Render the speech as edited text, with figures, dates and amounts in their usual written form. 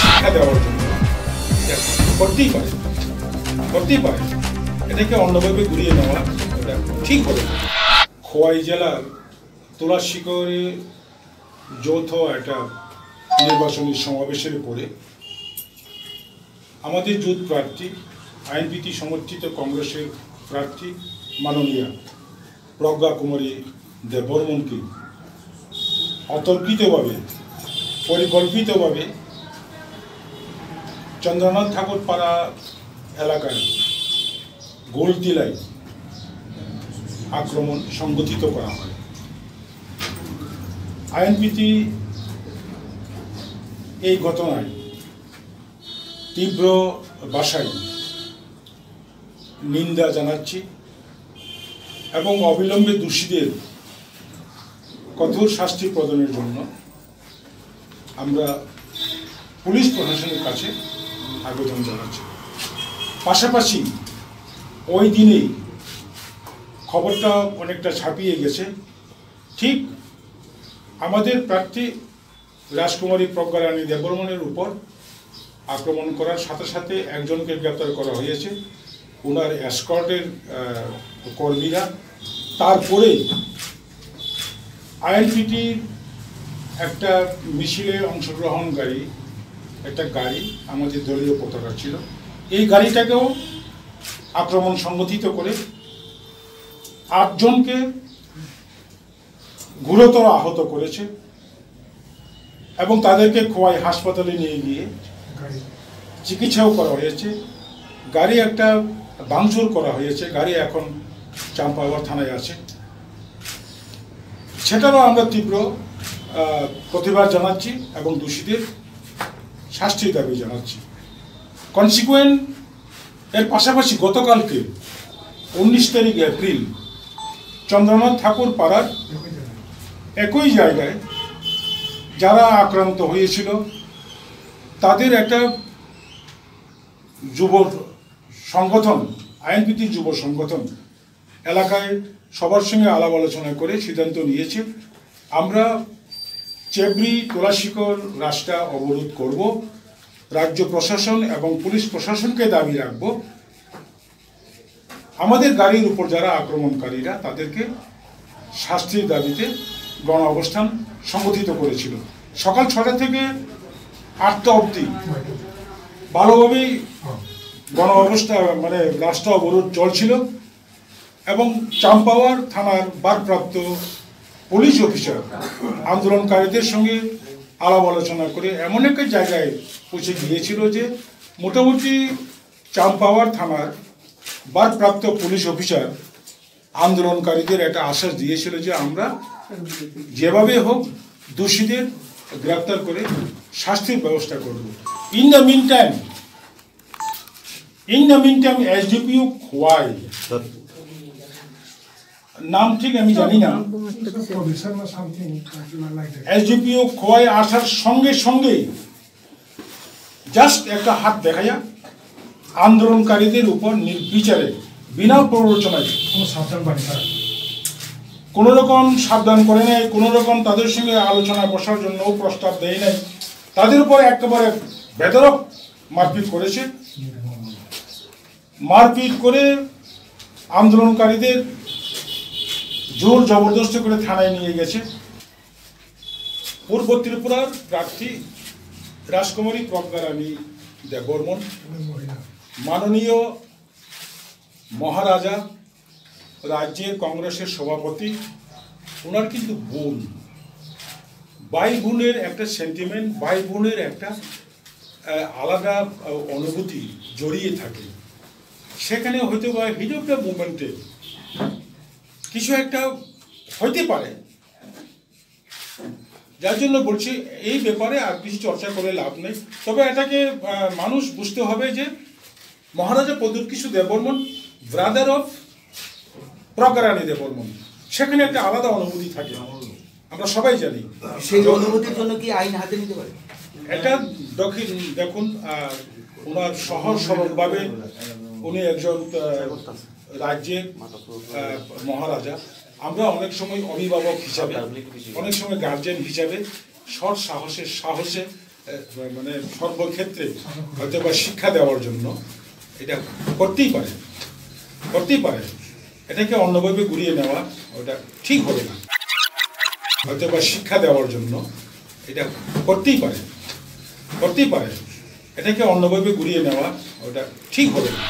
শিক্ষা দেওয়ার জন্য করতেই পারে এটাকে অন্যভাবে ঘুরিয়ে নেওয়া এটা ঠিক হবে। খোয়াই জেলার তুলাশিকরে যৌথ একটা নির্বাচনী সমাবেশের পরে আমাদের জোট প্রার্থী আইনপিটি সমর্থিত কংগ্রেসের প্রার্থী মাননীয়া প্রজ্ঞা কুমারী দেববর্মনকে অতর্কিতভাবে পরিকল্পিতভাবে চন্দ্রনাথ ঠাকুর পাড়া এলাকায় গোলটিলায় আক্রমণ সংগঠিত করা হয়। আইনপিটি এই ঘটনায় তীব্র ভাষায় নিন্দা জানাচ্ছি এবং অবিলম্বে দোষীদের কঠোর শাস্তি প্রদানের জন্য আমরা পুলিশ প্রশাসনের কাছে আবেদন জানাচ্ছি। পাশাপাশি ওই দিনেই খবরটা অনেকটা ছাপিয়ে গেছে, ঠিক আমাদের প্রার্থী রাজকুমারী প্রজ্ঞা রানী দেববর্মনের উপর আক্রমণ করার সাথে সাথে একজনকে গ্রেপ্তার করা হয়েছে, ওনার এসকর্টের কর্মীরা। তারপরে আইএনপিটির একটা মিছিলে অংশগ্রহণকারী একটা গাড়ি আমাদের দলীয় পতাকা ছিল, এই গাড়িটাকেও আক্রমণ সংগঠিত করে 8 জনকে গুরুতর আহত করেছে এবং তাদেরকে খোয়াই হাসপাতালে নিয়ে গিয়ে চিকিৎসাও করা হয়েছে। গাড়ি একটা ভাঙচুর করা হয়েছে, গাড়ি এখন চাম্পাওয়ার থানায় আছে। সেটারও আমরা তীব্র প্রতিবাদ জানাচ্ছি এবং দোষীদের শাস্তির দাবি জানাচ্ছি। কনসিকুয়েন্ট এর পাশাপাশি গতকালকে 19 তারিখ এপ্রিল চন্দ্রনাথ ঠাকুর পাড়ার একই জায়গায় যারা আক্রান্ত হয়েছিল তাদের একটা যুব সংগঠন, আইনপিটি যুব সংগঠন এলাকায় সবার সঙ্গে আলাপ আলোচনা করে সিদ্ধান্ত নিয়েছে আমরা চেবড়ি তুলাশিকর রাস্তা অবরোধ করব। রাজ্য প্রশাসন এবং পুলিশ প্রশাসনকে দাবি রাখব আমাদের গাড়ির উপর যারা আক্রমণকারীরা তাদেরকে শাস্তির দাবিতে গণ অবস্থান সংগঠিত করেছিল। সকাল 6টা থেকে 8টা অবধি ভালোভাবেই গণ অবস্থা রাস্তা অবরোধ চলছিল এবং চাম্পাওয়ার থানার ভারপ্রাপ্ত পুলিশ অফিসার আন্দোলনকারীদের সঙ্গে আলাপ আলোচনা করে এমন একটা জায়গায় পৌঁছে গিয়েছিল যে মোটামুটি চাম্পাওয়ার থানার ভারপ্রাপ্ত পুলিশ অফিসার আন্দোলনকারীদের একটা আশ্বাস দিয়েছিল যে আমরা যেভাবে হোক দোষীদের গ্রেপ্তার করে শাস্তির ব্যবস্থা করব। In the mean time SDPO Khowai, নাম ঠিক আমি জানি না, এসডিপিও খোয়াই আসার সঙ্গে সঙ্গে জাস্ট একটা হাত দেখাইয়া আন্দোলনকারীদের উপর নির্বিচারে বিনা প্ররোচনায় কোনো রকম সাবধান করে নেয়, কোনো রকম তাদের সঙ্গে আলোচনায় বসার জন্য প্রস্তাব দেয় নাই, তাদের উপর একেবারে বেধড়ক মারপিট করেছে। মারপিট করে আন্দোলনকারীদের জোর জবরদস্তি করে থানায় নিয়ে গেছে। পূর্ব ত্রিপুরার প্রার্থী রাজকুমারী প্রজ্ঞা রানী দেববর্মন, মাননীয় মহারাজা রাজ্যের কংগ্রেসের সভাপতি, ওনার কিন্তু বোন, ভাই বোনের একটা সেন্টিমেন্ট, ভাই বোনের একটা আলাদা অনুভূতি জড়িয়ে থাকে। সেখানে হয়তো বা হিট অফ দ্য মুভমেন্টে কিছু একটা হইতে পারে, যার জন্য বলছি এই ব্যাপারে আর কিছু চর্চা করে লাভ নেই। তবে এটাকে মানুষ বুঝতে হবে যে মহারাজা প্রদ্যোৎকিশোর দেববর্মন ব্রাদার অফ প্রজ্ঞা রানী দেববর্মন, সেখানে একটা আলাদা অনুভূতি থাকে, আমরা সবাই জানি। সেই অনুভূতির জন্য কি আইন হাতে নিতে পারে? এটা দেখুন, ওনার সহজ সরলভাবে উনি একজন রাজ্যের মহারাজা, আমরা অনেক সময় অভিভাবক হিসাবে, অনেক সময় গার্জেন হিসাবে সৎ সাহসে মানে সর্বক্ষেত্রে হয়তো বা শিক্ষা দেওয়ার জন্য এটা করতেই পারে এটাকে অন্যভাবে ঘুরিয়ে নেওয়া ওটা ঠিক হবে না। হয়তো বা শিক্ষা দেওয়ার জন্য এটা করতেই পারে এটাকে অন্যভাবে ঘুরিয়ে নেওয়া ওটা ঠিক হবে না।